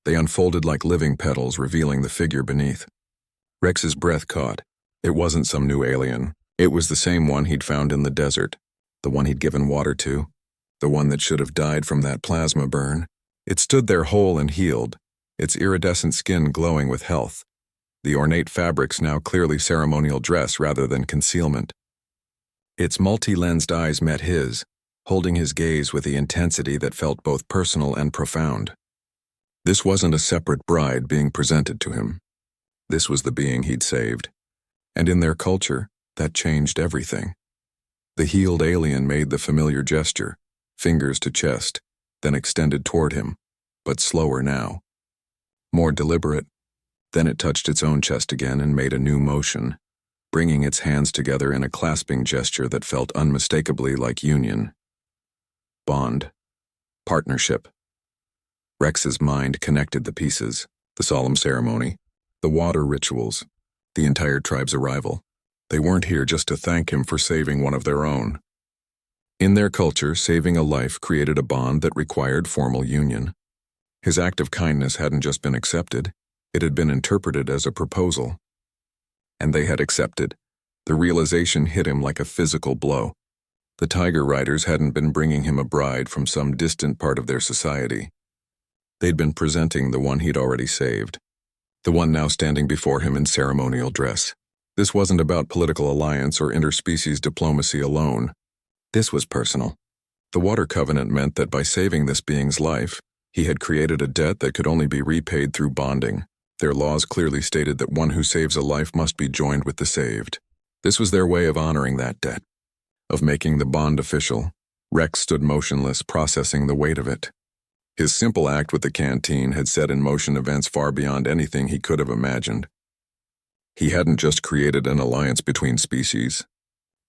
They unfolded like living petals, revealing the figure beneath. Rex's breath caught. It wasn't some new alien. It was the same one he'd found in the desert, the one he'd given water to, the one that should have died from that plasma burn. It stood there whole and healed, its iridescent skin glowing with health, the ornate fabrics now clearly ceremonial dress rather than concealment. Its multi-lensed eyes met his, holding his gaze with the intensity that felt both personal and profound. This wasn't a separate bride being presented to him. This was the being he'd saved. And in their culture, that changed everything. The healed alien made the familiar gesture, fingers to chest, then extended toward him, but slower now. More deliberate. Then it touched its own chest again and made a new motion, bringing its hands together in a clasping gesture that felt unmistakably like union. Bond. Partnership. Rex's mind connected the pieces, the solemn ceremony, the water rituals, the entire tribe's arrival. They weren't here just to thank him for saving one of their own. In their culture, saving a life created a bond that required formal union. His act of kindness hadn't just been accepted, it had been interpreted as a proposal. And they had accepted. The realization hit him like a physical blow. The Tiger Riders hadn't been bringing him a bride from some distant part of their society. They'd been presenting the one he'd already saved, the one now standing before him in ceremonial dress. This wasn't about political alliance or interspecies diplomacy alone. This was personal. The Water Covenant meant that by saving this being's life, he had created a debt that could only be repaid through bonding. Their laws clearly stated that one who saves a life must be joined with the saved. This was their way of honoring that debt, of making the bond official. Rex stood motionless, processing the weight of it. His simple act with the canteen had set in motion events far beyond anything he could have imagined. He hadn't just created an alliance between species.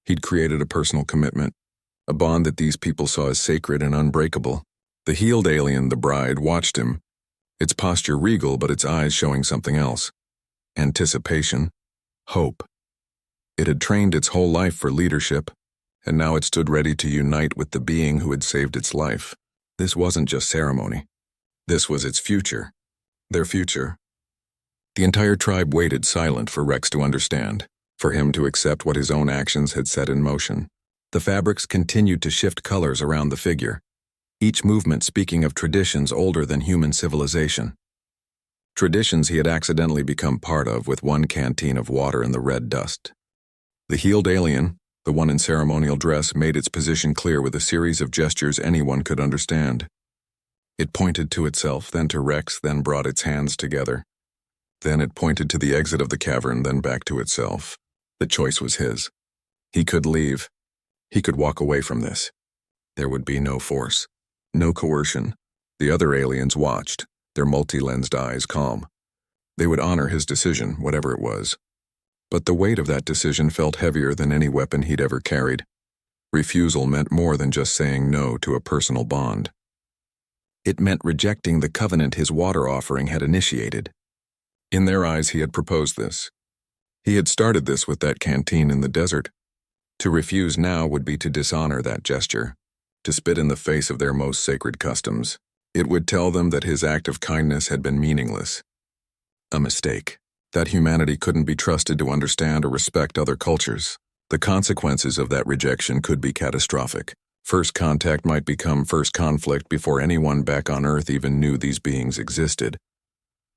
He'd created a personal commitment, a bond that these people saw as sacred and unbreakable. The healed alien, the bride, watched him, its posture regal but its eyes showing something else. Anticipation. Hope. It had trained its whole life for leadership, and now it stood ready to unite with the being who had saved its life. This wasn't just ceremony. This was its future. Their future. The entire tribe waited silent for Rex to understand, for him to accept what his own actions had set in motion. The fabrics continued to shift colors around the figure, each movement speaking of traditions older than human civilization. Traditions he had accidentally become part of with one canteen of water in the red dust. The healed alien, the one in ceremonial dress, made its position clear with a series of gestures anyone could understand. It pointed to itself, then to Rex, then brought its hands together. Then it pointed to the exit of the cavern, then back to itself. The choice was his. He could leave. He could walk away from this. There would be no force, no coercion. The other aliens watched, their multi-lensed eyes calm. They would honor his decision, whatever it was. But the weight of that decision felt heavier than any weapon he'd ever carried. Refusal meant more than just saying no to a personal bond. It meant rejecting the covenant his water offering had initiated. In their eyes, he had proposed this. He had started this with that canteen in the desert. To refuse now would be to dishonor that gesture, to spit in the face of their most sacred customs. It would tell them that his act of kindness had been meaningless. A mistake. That humanity couldn't be trusted to understand or respect other cultures. The consequences of that rejection could be catastrophic. First contact might become first conflict before anyone back on Earth even knew these beings existed.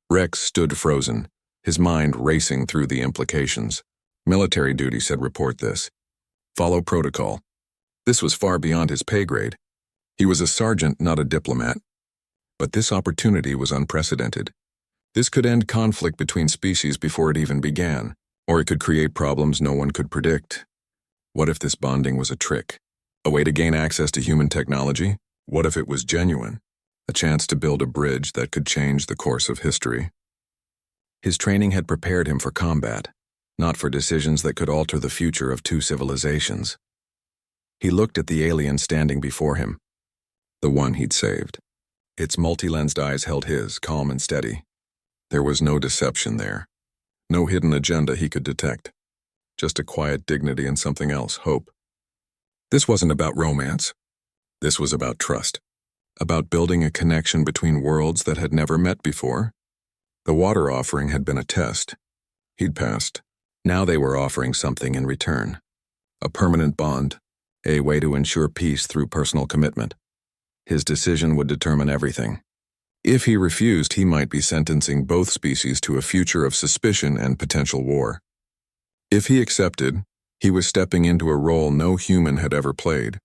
Rex stood frozen, his mind racing through the implications. Military duty said report this. Follow protocol. This was far beyond his pay grade. He was a sergeant, not a diplomat. But this opportunity was unprecedented. This could end conflict between species before it even began, or it could create problems no one could predict. What if this bonding was a trick? A way to gain access to human technology? What if it was genuine? A chance to build a bridge that could change the course of history? His training had prepared him for combat, not for decisions that could alter the future of two civilizations. He looked at the alien standing before him, the one he'd saved. Its multi-lensed eyes held his, calm and steady. There was no deception there, no hidden agenda he could detect, just a quiet dignity and something else, hope. This wasn't about romance. This was about trust, about building a connection between worlds that had never met before. The water offering had been a test. He'd passed. Now they were offering something in return. A permanent bond, a way to ensure peace through personal commitment. His decision would determine everything. If he refused, he might be sentencing both species to a future of suspicion and potential war. If he accepted, he was stepping into a role no human had ever played.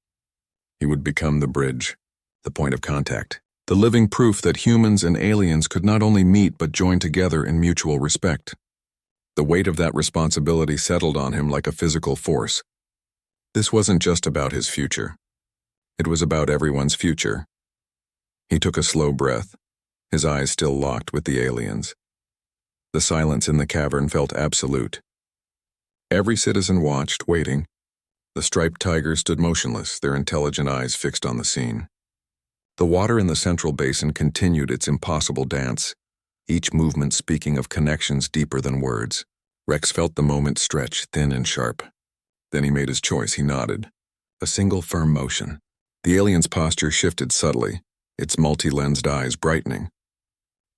He would become the bridge, the point of contact, the living proof that humans and aliens could not only meet but join together in mutual respect. The weight of that responsibility settled on him like a physical force. This wasn't just about his future. It was about everyone's future. He took a slow breath, his eyes still locked with the aliens. The silence in the cavern felt absolute. Every citizen watched, waiting. The striped tigers stood motionless, their intelligent eyes fixed on the scene. The water in the central basin continued its impossible dance, each movement speaking of connections deeper than words. Rex felt the moment stretch, thin and sharp. Then he made his choice. He nodded. A single firm motion. The alien's posture shifted subtly, its multi-lensed eyes brightening.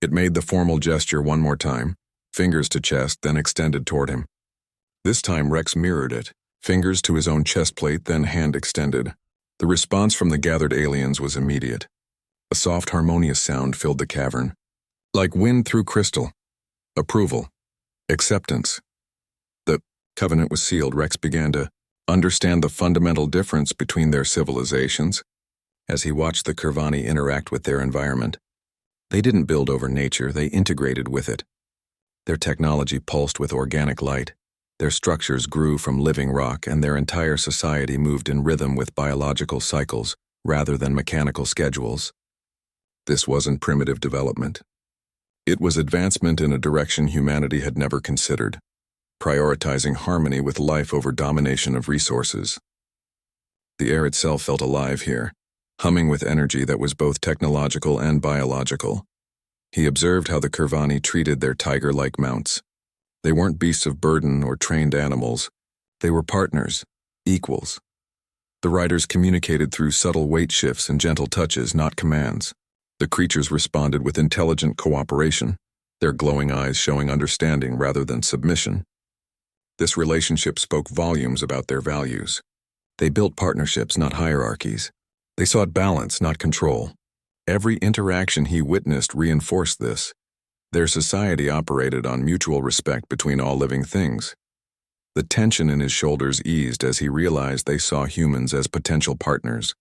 It made the formal gesture one more time, fingers to chest, then extended toward him. This time Rex mirrored it, fingers to his own chest plate, then hand extended. The response from the gathered aliens was immediate. A soft, harmonious sound filled the cavern, like wind through crystal. Approval. Acceptance. The covenant was sealed. Rex began to understand the fundamental difference between their civilizations as he watched the Kurvani interact with their environment. They didn't build over nature, they integrated with it. Their technology pulsed with organic light. Their structures grew from living rock, and their entire society moved in rhythm with biological cycles rather than mechanical schedules. This wasn't primitive development. It was advancement in a direction humanity had never considered, prioritizing harmony with life over domination of resources. The air itself felt alive here, humming with energy that was both technological and biological. He observed how the Kurvani treated their tiger-like mounts. They weren't beasts of burden or trained animals. They were partners, equals. The riders communicated through subtle weight shifts and gentle touches, not commands. The creatures responded with intelligent cooperation, their glowing eyes showing understanding rather than submission. This relationship spoke volumes about their values. They built partnerships, not hierarchies. They sought balance, not control. Every interaction he witnessed reinforced this. Their society operated on mutual respect between all living things. The tension in his shoulders eased as he realized they saw humans as potential partners,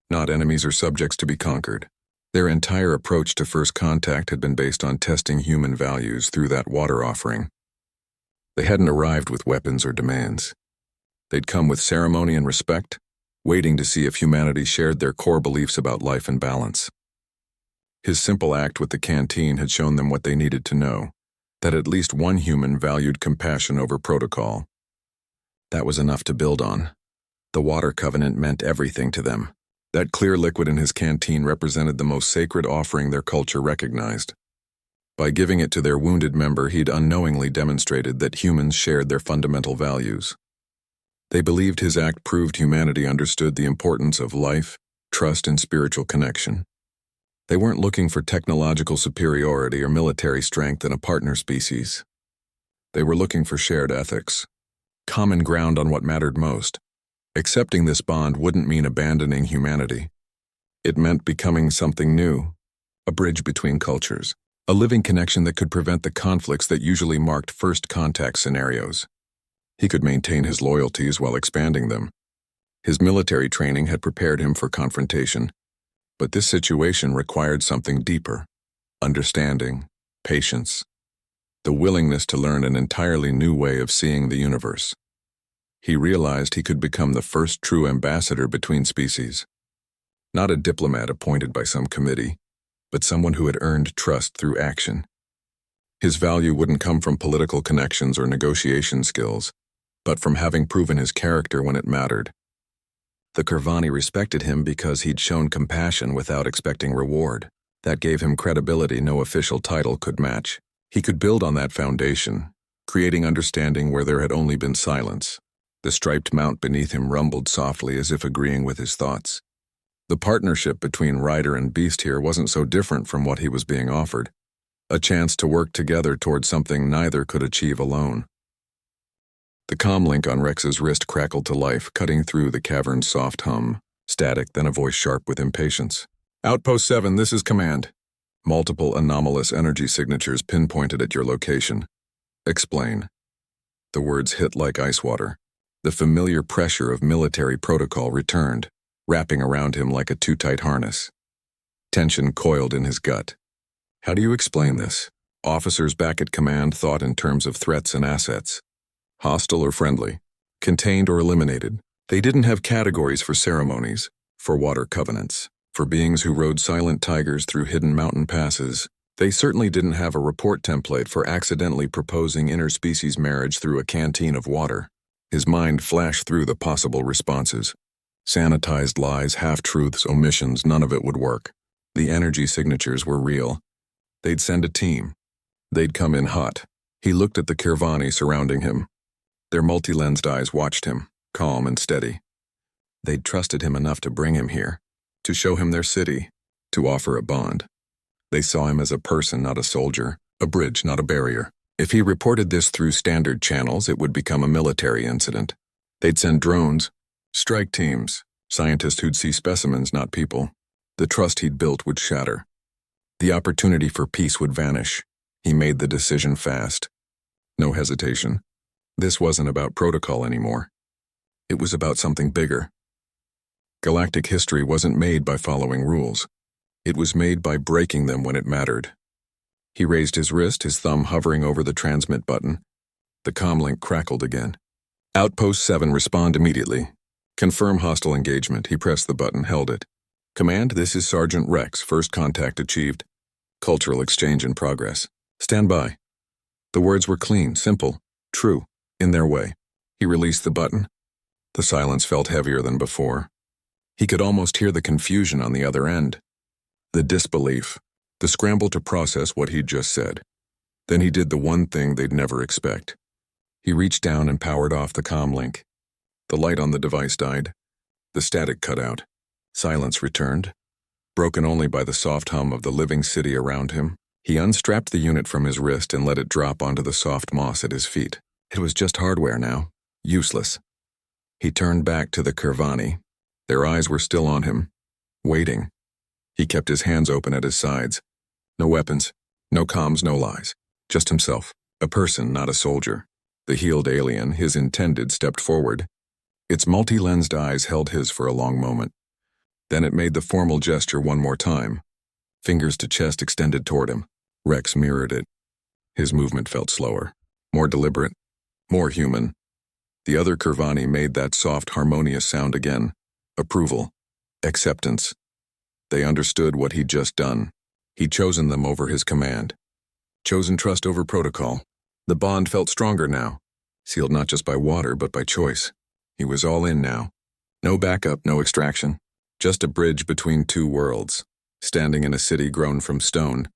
not enemies or subjects to be conquered. Their entire approach to first contact had been based on testing human values through that water offering. They hadn't arrived with weapons or demands. They'd come with ceremony and respect, waiting to see if humanity shared their core beliefs about life and balance. His simple act with the canteen had shown them what they needed to know, that at least one human valued compassion over protocol. That was enough to build on. The water covenant meant everything to them. That clear liquid in his canteen represented the most sacred offering their culture recognized. By giving it to their wounded member, he'd unknowingly demonstrated that humans shared their fundamental values. They believed his act proved humanity understood the importance of life, trust, and spiritual connection. They weren't looking for technological superiority or military strength in a partner species. They were looking for shared ethics, common ground on what mattered most. Accepting this bond wouldn't mean abandoning humanity. It meant becoming something new, a bridge between cultures, a living connection that could prevent the conflicts that usually marked first contact scenarios. He could maintain his loyalties while expanding them. His military training had prepared him for confrontation, but this situation required something deeper: understanding, patience, the willingness to learn an entirely new way of seeing the universe. He realized he could become the first true ambassador between species. Not a diplomat appointed by some committee, but someone who had earned trust through action. His value wouldn't come from political connections or negotiation skills, but from having proven his character when it mattered. The Kirvani respected him because he'd shown compassion without expecting reward. That gave him credibility no official title could match. He could build on that foundation, creating understanding where there had only been silence. The striped mount beneath him rumbled softly as if agreeing with his thoughts. The partnership between rider and beast here wasn't so different from what he was being offered. A chance to work together toward something neither could achieve alone. The comlink on Rex's wrist crackled to life, cutting through the cavern's soft hum. Static, then a voice sharp with impatience. "Outpost 7, this is command. Multiple anomalous energy signatures pinpointed at your location. Explain." The words hit like ice water. The familiar pressure of military protocol returned, wrapping around him like a too-tight harness. Tension coiled in his gut. How do you explain this? Officers back at command thought in terms of threats and assets. Hostile or friendly, contained or eliminated. They didn't have categories for ceremonies, for water covenants, for beings who rode silent tigers through hidden mountain passes. They certainly didn't have a report template for accidentally proposing interspecies marriage through a canteen of water. His mind flashed through the possible responses. Sanitized lies, half-truths, omissions, none of it would work. The energy signatures were real. They'd send a team. They'd come in hot. He looked at the Kirvani surrounding him. Their multi-lensed eyes watched him, calm and steady. They'd trusted him enough to bring him here, to show him their city, to offer a bond. They saw him as a person, not a soldier, a bridge, not a barrier. If he reported this through standard channels, it would become a military incident. They'd send drones, strike teams, scientists who'd see specimens, not people. The trust he'd built would shatter. The opportunity for peace would vanish. He made the decision fast. No hesitation. This wasn't about protocol anymore. It was about something bigger. Galactic history wasn't made by following rules. It was made by breaking them when it mattered. He raised his wrist, his thumb hovering over the transmit button. The comlink crackled again. "Outpost 7, respond immediately. Confirm hostile engagement." He pressed the button, held it. "Command, this is Sergeant Rex. First contact achieved. Cultural exchange in progress. Stand by." The words were clean, simple, true, in their way. He released the button. The silence felt heavier than before. He could almost hear the confusion on the other end. The disbelief. The scramble to process what he'd just said. Then he did the one thing they'd never expect. He reached down and powered off the comlink. The light on the device died. The static cut out. Silence returned, broken only by the soft hum of the living city around him. He unstrapped the unit from his wrist and let it drop onto the soft moss at his feet. It was just hardware now, useless. He turned back to the Kirvani. Their eyes were still on him, waiting. He kept his hands open at his sides. No weapons, no comms, no lies. Just himself, a person, not a soldier. The healed alien, his intended, stepped forward. Its multi-lensed eyes held his for a long moment. Then it made the formal gesture one more time. Fingers to chest extended toward him. Rex mirrored it. His movement felt slower, more deliberate. More human. The other Kirvani made that soft, harmonious sound again. Approval. Acceptance. They understood what he'd just done. He'd chosen them over his command. Chosen trust over protocol. The bond felt stronger now, sealed not just by water but by choice. He was all in now. No backup, no extraction. Just a bridge between two worlds, standing in a city grown from stone,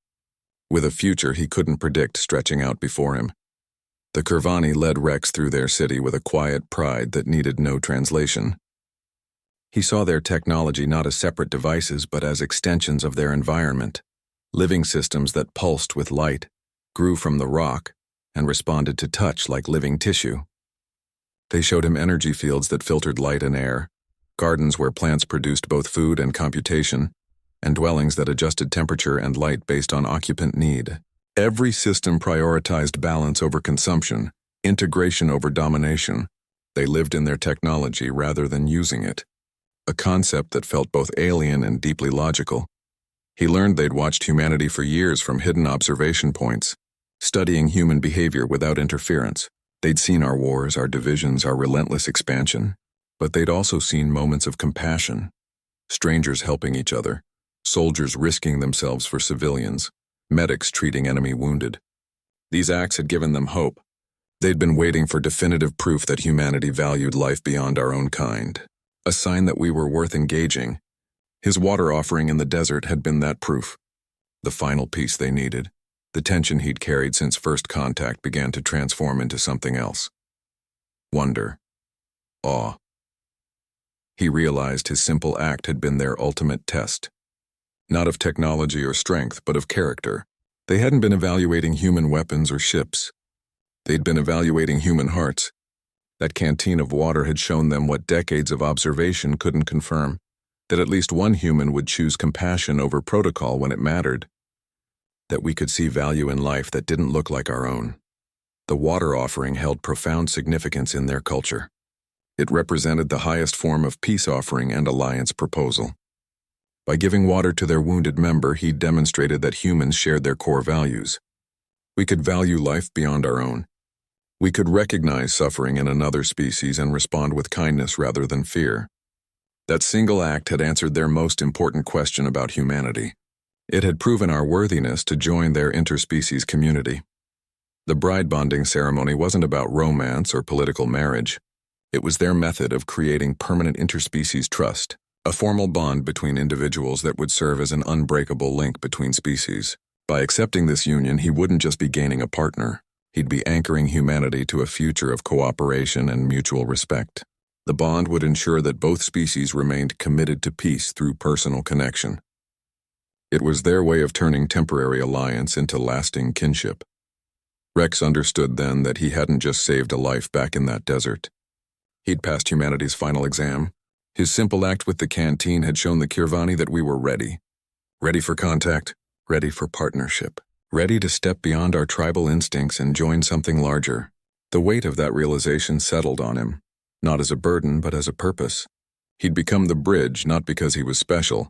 with a future he couldn't predict stretching out before him. The Kirvani led Rex through their city with a quiet pride that needed no translation. He saw their technology not as separate devices but as extensions of their environment, living systems that pulsed with light, grew from the rock, and responded to touch like living tissue. They showed him energy fields that filtered light and air, gardens where plants produced both food and computation, and dwellings that adjusted temperature and light based on occupant need. Every system prioritized balance over consumption, integration over domination. They lived in their technology rather than using it, a concept that felt both alien and deeply logical. He learned they'd watched humanity for years from hidden observation points, studying human behavior without interference. They'd seen our wars, our divisions, our relentless expansion, but they'd also seen moments of compassion, strangers helping each other, soldiers risking themselves for civilians, medics treating enemy wounded. These acts had given them hope. They'd been waiting for definitive proof that humanity valued life beyond our own kind, a sign that we were worth engaging. His water offering in the desert had been that proof, the final piece they needed. The tension he'd carried since first contact began to transform into something else. Wonder. Awe. He realized his simple act had been their ultimate test. Not of technology or strength, but of character. They hadn't been evaluating human weapons or ships. They'd been evaluating human hearts. That canteen of water had shown them what decades of observation couldn't confirm, that at least one human would choose compassion over protocol when it mattered, that we could see value in life that didn't look like our own. The water offering held profound significance in their culture. It represented the highest form of peace offering and alliance proposal. By giving water to their wounded member, he demonstrated that humans shared their core values. We could value life beyond our own. We could recognize suffering in another species and respond with kindness rather than fear. That single act had answered their most important question about humanity. It had proven our worthiness to join their interspecies community. The bride bonding ceremony wasn't about romance or political marriage. It was their method of creating permanent interspecies trust, a formal bond between individuals that would serve as an unbreakable link between species. By accepting this union, he wouldn't just be gaining a partner. He'd be anchoring humanity to a future of cooperation and mutual respect. The bond would ensure that both species remained committed to peace through personal connection. It was their way of turning temporary alliance into lasting kinship. Rex understood then that he hadn't just saved a life back in that desert. He'd passed humanity's final exam. His simple act with the canteen had shown the Kirvani that we were ready. Ready for contact, ready for partnership, ready to step beyond our tribal instincts and join something larger. The weight of that realization settled on him, not as a burden but as a purpose. He'd become the bridge not because he was special,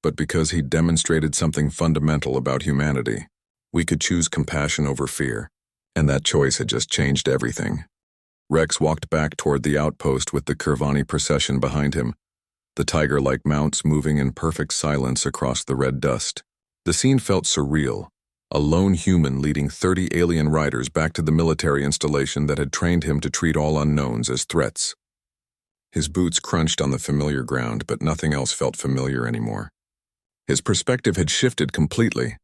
but because he'd demonstrated something fundamental about humanity. We could choose compassion over fear, and that choice had just changed everything. Rex walked back toward the outpost with the Kirvani procession behind him, the tiger-like mounts moving in perfect silence across the red dust. The scene felt surreal, a lone human leading 30 alien riders back to the military installation that had trained him to treat all unknowns as threats. His boots crunched on the familiar ground, but nothing else felt familiar anymore. His perspective had shifted completely.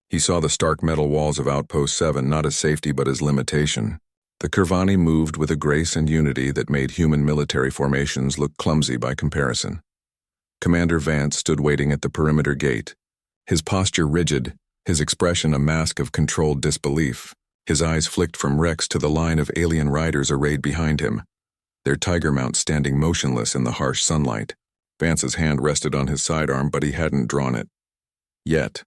He saw the stark metal walls of Outpost 7 not as safety but as limitation. The Kirvani moved with a grace and unity that made human military formations look clumsy by comparison. Commander Vance stood waiting at the perimeter gate, his posture rigid, his expression a mask of controlled disbelief. His eyes flicked from Rex to the line of alien riders arrayed behind him, their tiger mounts standing motionless in the harsh sunlight. Vance's hand rested on his sidearm, but he hadn't drawn it. Yet.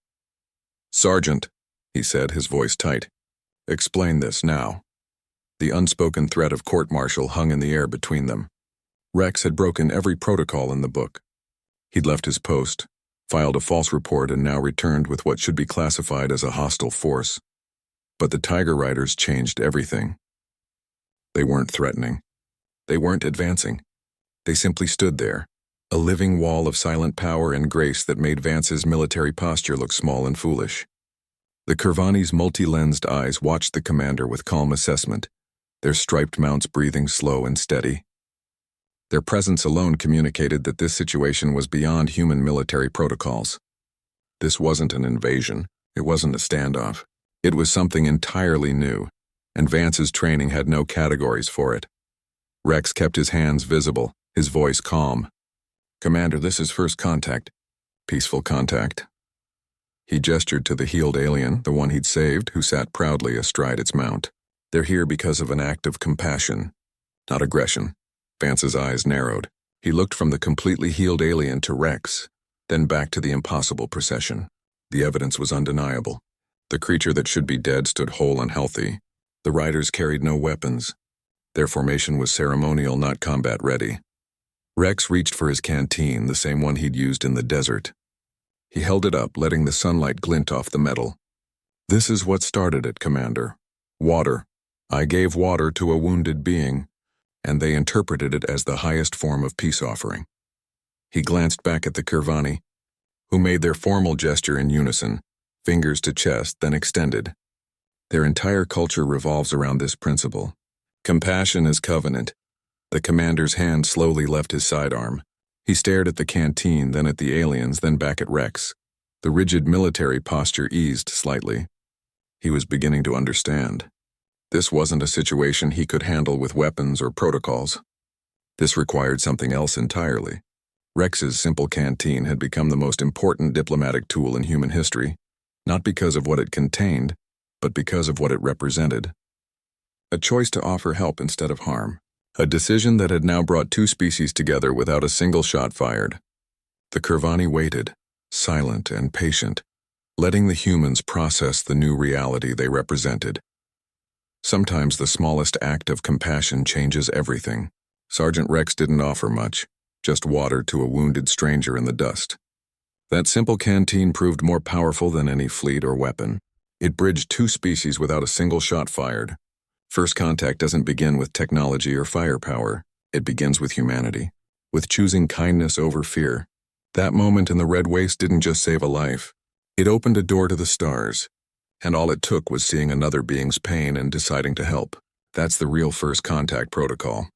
"Sergeant," he said, his voice tight. "Explain this now." The unspoken threat of court-martial hung in the air between them. Rex had broken every protocol in the book. He'd left his post, filed a false report, and now returned with what should be classified as a hostile force. But the Tiger Riders changed everything. They weren't threatening. They weren't advancing. They simply stood there, a living wall of silent power and grace that made Vance's military posture look small and foolish. The Kurvani's multi-lensed eyes watched the commander with calm assessment, their striped mounts breathing slow and steady. Their presence alone communicated that this situation was beyond human military protocols. This wasn't an invasion. It wasn't a standoff. It was something entirely new, and Vance's training had no categories for it. Rex kept his hands visible, his voice calm. "Commander, this is first contact." "Peaceful contact." He gestured to the healed alien, the one he'd saved, who sat proudly astride its mount. "They're here because of an act of compassion, not aggression." Vance's eyes narrowed. He looked from the completely healed alien to Rex, then back to the impossible procession. The evidence was undeniable. The creature that should be dead stood whole and healthy. The riders carried no weapons. Their formation was ceremonial, not combat-ready. Rex reached for his canteen, the same one he'd used in the desert. He held it up, letting the sunlight glint off the metal. "This is what started it, Commander. Water. I gave water to a wounded being, and they interpreted it as the highest form of peace offering." He glanced back at the Kurvani, who made their formal gesture in unison, fingers to chest, then extended. Their entire culture revolves around this principle. Compassion is covenant. The commander's hand slowly left his sidearm. He stared at the canteen, then at the aliens, then back at Rex. The rigid military posture eased slightly. He was beginning to understand. This wasn't a situation he could handle with weapons or protocols. This required something else entirely. Rex's simple canteen had become the most important diplomatic tool in human history, not because of what it contained, but because of what it represented. A choice to offer help instead of harm. A decision that had now brought two species together without a single shot fired. The Kurvani waited, silent and patient, letting the humans process the new reality they represented. Sometimes the smallest act of compassion changes everything. Sergeant Rex didn't offer much, just water to a wounded stranger in the dust. That simple canteen proved more powerful than any fleet or weapon. It bridged two species without a single shot fired. First contact doesn't begin with technology or firepower. It begins with humanity, with choosing kindness over fear. That moment in the red waste didn't just save a life. It opened a door to the stars, and all it took was seeing another being's pain and deciding to help. That's the real first contact protocol.